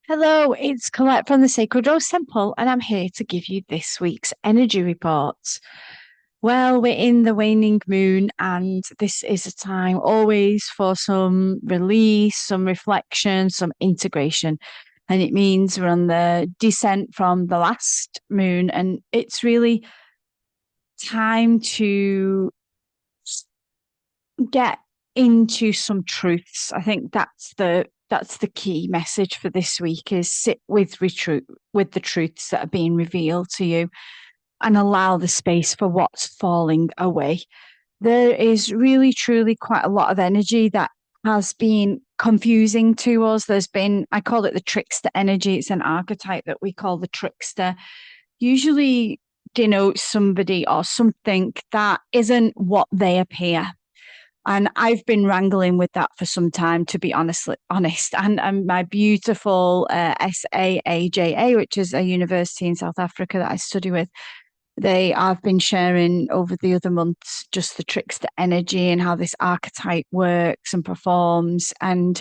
Hello, it's Collette from the Sacred Rose Temple, and I'm here to give you this week's energy reports. Well, we're in the waning moon, and this is a time always for some release, some reflection, some integration. And it means we're on the descent from the last moon, and it's really time to get into some truths. I think that's the key message for this week is sit with the truths that are being revealed to you and allow the space for what's falling away. There is really truly quite a lot of energy that has been confusing to us. I call it the trickster energy. It's an archetype that we call the trickster. Usually denotes somebody or something that isn't what they appear. And I've been wrangling with that for some time, to be honest. And my beautiful SAAJA, which is a university in South Africa that I study with, they have been sharing over the other months just the trickster energy and how this archetype works and performs. And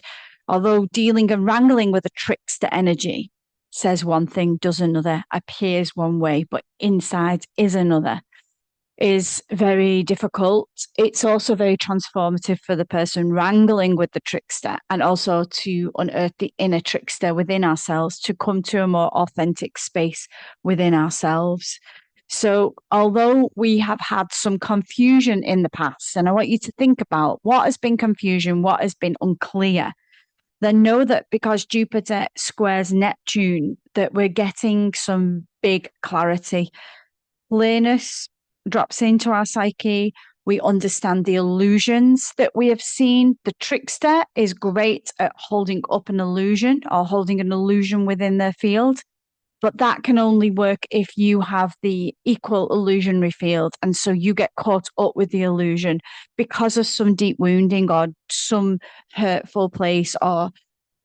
although dealing and wrangling with a trickster energy says one thing, does another, appears one way, but inside is another, is very difficult. It's also very transformative for the person wrangling with the trickster and also to unearth the inner trickster within ourselves to come to a more authentic space within ourselves. So, although we have had some confusion in the past, and I want you to think about what has been confusion, what has been unclear, then know that because Jupiter squares Neptune, that we're getting some big clarity. Clearness drops into our psyche. We understand the illusions that we have seen. The trickster is great at holding up an illusion or holding an illusion within their field, but that can only work if you have the equal illusionary field. And so you get caught up with the illusion because of some deep wounding or some hurtful place or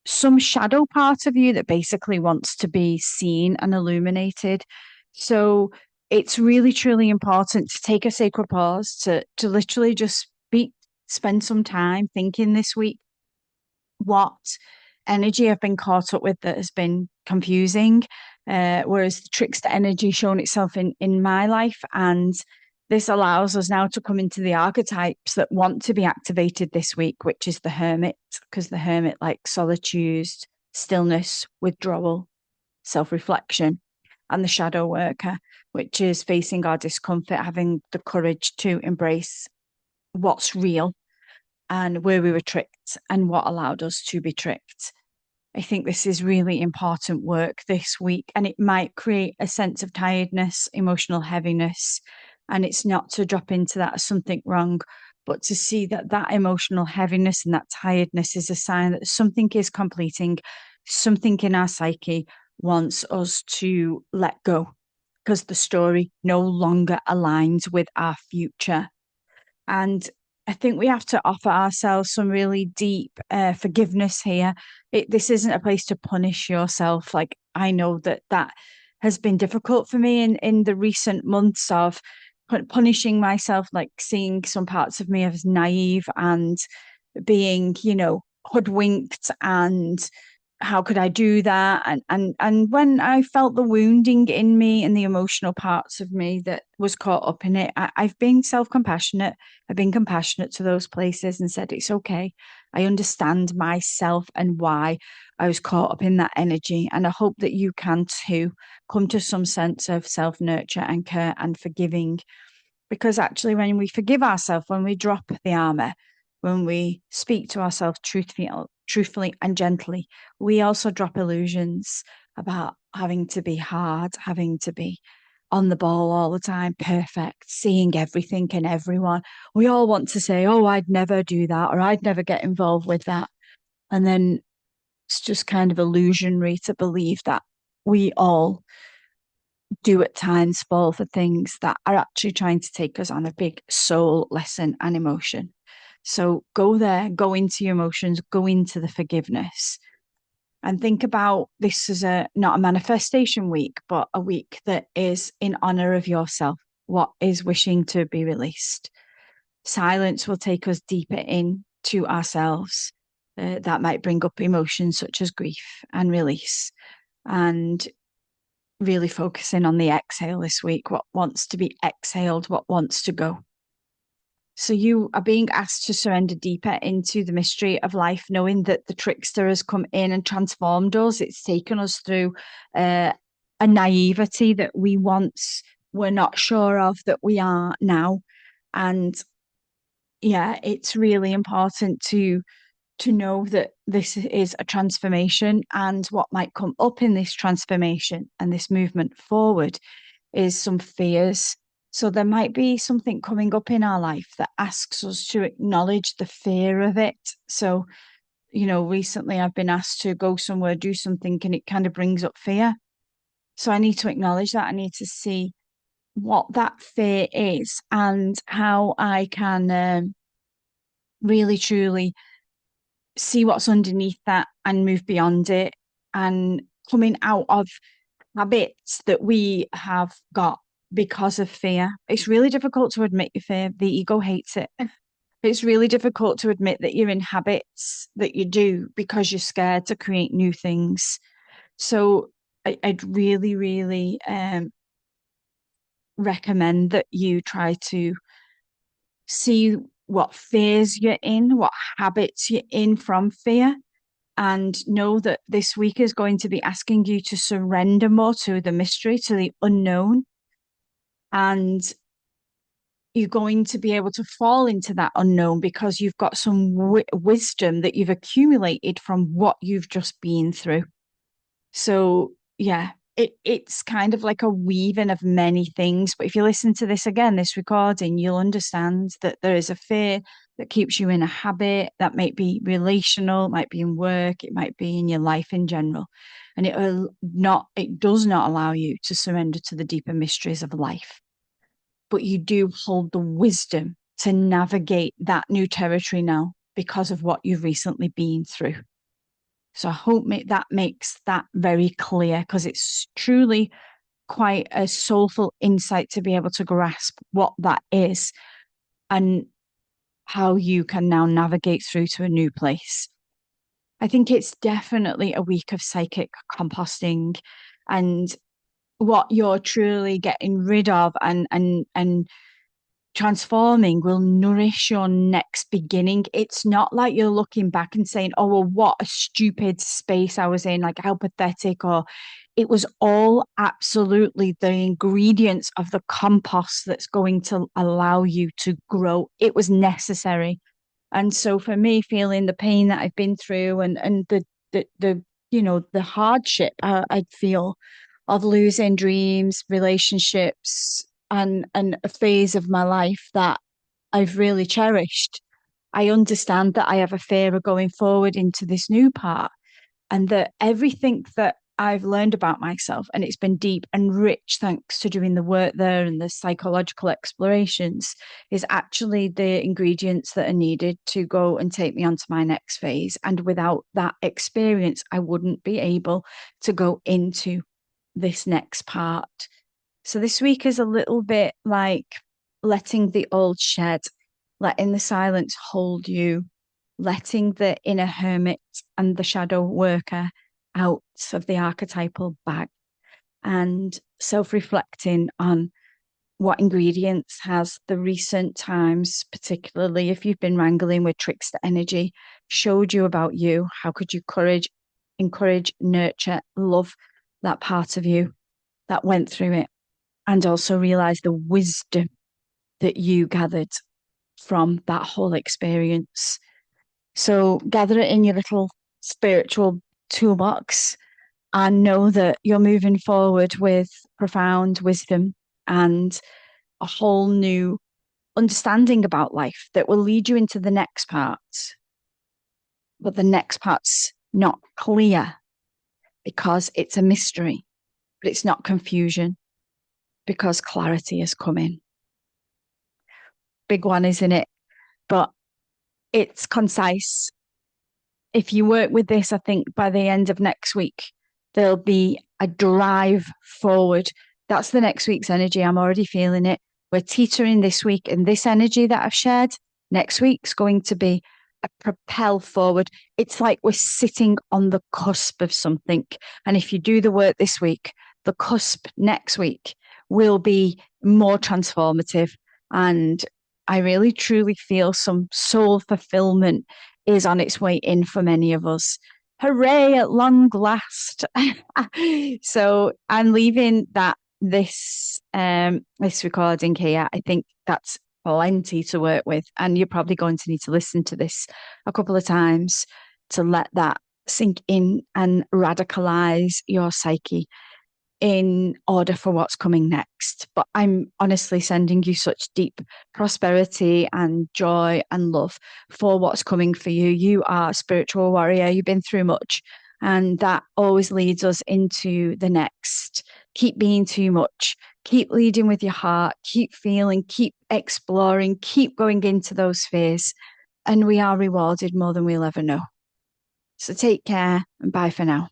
some shadow part of you that basically wants to be seen and illuminated. So it's really, truly important to take a sacred pause to literally just spend some time thinking this week what energy I've been caught up with that has been confusing, whereas the trickster energy shown itself in my life. And this allows us now to come into the archetypes that want to be activated this week, which is the hermit, because the hermit likes solitude, stillness, withdrawal, self-reflection, and the shadow worker, which is facing our discomfort, having the courage to embrace what's real and where we were tricked and what allowed us to be tricked. I think this is really important work this week, and it might create a sense of tiredness, emotional heaviness. And it's not to drop into that as something wrong, but to see that that emotional heaviness and that tiredness is a sign that something is completing, something in our psyche wants us to let go because the story no longer aligns with our future. And I think we have to offer ourselves some really deep forgiveness here. This isn't a place to punish yourself. Like, I know that has been difficult for me in the recent months of punishing myself, like seeing some parts of me as naive and being, hoodwinked and how could I do that? And when I felt the wounding in me and the emotional parts of me that was caught up in it, I've been self-compassionate. I've been compassionate to those places and said, it's okay. I understand myself and why I was caught up in that energy. And I hope that you can too come to some sense of self-nurture and care and forgiving. Because actually, when we forgive ourselves, when we drop the armor, when we speak to ourselves truthfully and gently, we also drop illusions about having to be hard, having to be on the ball all the time, perfect, seeing everything and everyone. We all want to say, oh, I'd never do that, or I'd never get involved with that. And then it's just kind of illusionary to believe that we all do at times fall for things that are actually trying to take us on a big soul lesson and emotion. So go there, go into your emotions, go into the forgiveness, and think about this as a not a manifestation week, but a week that is in honor of yourself. What is wishing to be released? Silence will take us deeper in to ourselves. that might bring up emotions such as grief and release, and really focusing on the exhale this week. What wants to be exhaled, what wants to go. So you are being asked to surrender deeper into the mystery of life, knowing that the trickster has come in and transformed us. It's taken us through a naivety that we once were not sure of that we are now. And yeah, it's really important to know that this is a transformation, and what might come up in this transformation and this movement forward is some fears. So there might be something coming up in our life that asks us to acknowledge the fear of it. So, recently I've been asked to go somewhere, do something, and it kind of brings up fear. So I need to acknowledge that. I need to see what that fear is and how I can really truly see what's underneath that and move beyond it, and coming out of habits that we have got because of fear. It's really difficult to admit your fear. The ego hates it. It's really difficult to admit that you're in habits that you do because you're scared to create new things. So I'd really, really recommend that you try to see what fears you're in, what habits you're in from fear, and know that this week is going to be asking you to surrender more to the mystery, to the unknown. And you're going to be able to fall into that unknown because you've got some wisdom that you've accumulated from what you've just been through. So, yeah, it's kind of like a weaving of many things. But if you listen to this again, this recording, you'll understand that there is a fear that keeps you in a habit that might be relational, it might be in work, it might be in your life in general. And it does not allow you to surrender to the deeper mysteries of life. But you do hold the wisdom to navigate that new territory now because of what you've recently been through. So I hope that makes that very clear, because it's truly quite a soulful insight to be able to grasp what that is and how you can now navigate through to a new place. I think it's definitely a week of psychic composting, and what you're truly getting rid of and transforming will nourish your next beginning. It's not like you're looking back and saying, oh, well, what a stupid space I was in, like how pathetic, or it was all absolutely the ingredients of the compost that's going to allow you to grow. It was necessary. And so for me, feeling the pain that I've been through and the the hardship I'd feel of losing dreams, relationships, and a phase of my life that I've really cherished. I understand that I have a fear of going forward into this new part, and that everything that I've learned about myself, and it's been deep and rich thanks to doing the work there and the psychological explorations, is actually the ingredients that are needed to go and take me on to my next phase. And without that experience, I wouldn't be able to go into this next part. So this week is a little bit like letting the old shed, letting the silence hold you, letting the inner hermit and the shadow worker out of the archetypal bag, and self-reflecting on what ingredients has the recent times, particularly if you've been wrangling with trickster energy, showed you about you. How could you encourage, nurture, love that part of you that went through it, and also realize the wisdom that you gathered from that whole experience. So gather it in your little spiritual toolbox and know that you're moving forward with profound wisdom and a whole new understanding about life that will lead you into the next part. But the next part's not clear because it's a mystery, but it's not confusion because clarity is coming. Big one, isn't it? But it's concise. If you work with this, I think by the end of next week, there'll be a drive forward. That's the next week's energy. I'm already feeling it. We're teetering this week, and this energy that I've shared next week's going to be propel forward. It's like we're sitting on the cusp of something. And if you do the work this week, the cusp next week will be more transformative. And I really truly feel some soul fulfillment is on its way in for many of us. Hooray at long last. So I'm leaving that this recording here. I think that's plenty to work with. And you're probably going to need to listen to this a couple of times to let that sink in and radicalize your psyche in order for what's coming next. But I'm honestly sending you such deep prosperity and joy and love for what's coming for you. You are a spiritual warrior, you've been through much, and that always leads us into the next. Keep being too much, keep leading with your heart, keep feeling, keep exploring, keep going into those fears. And we are rewarded more than we'll ever know. So take care and bye for now.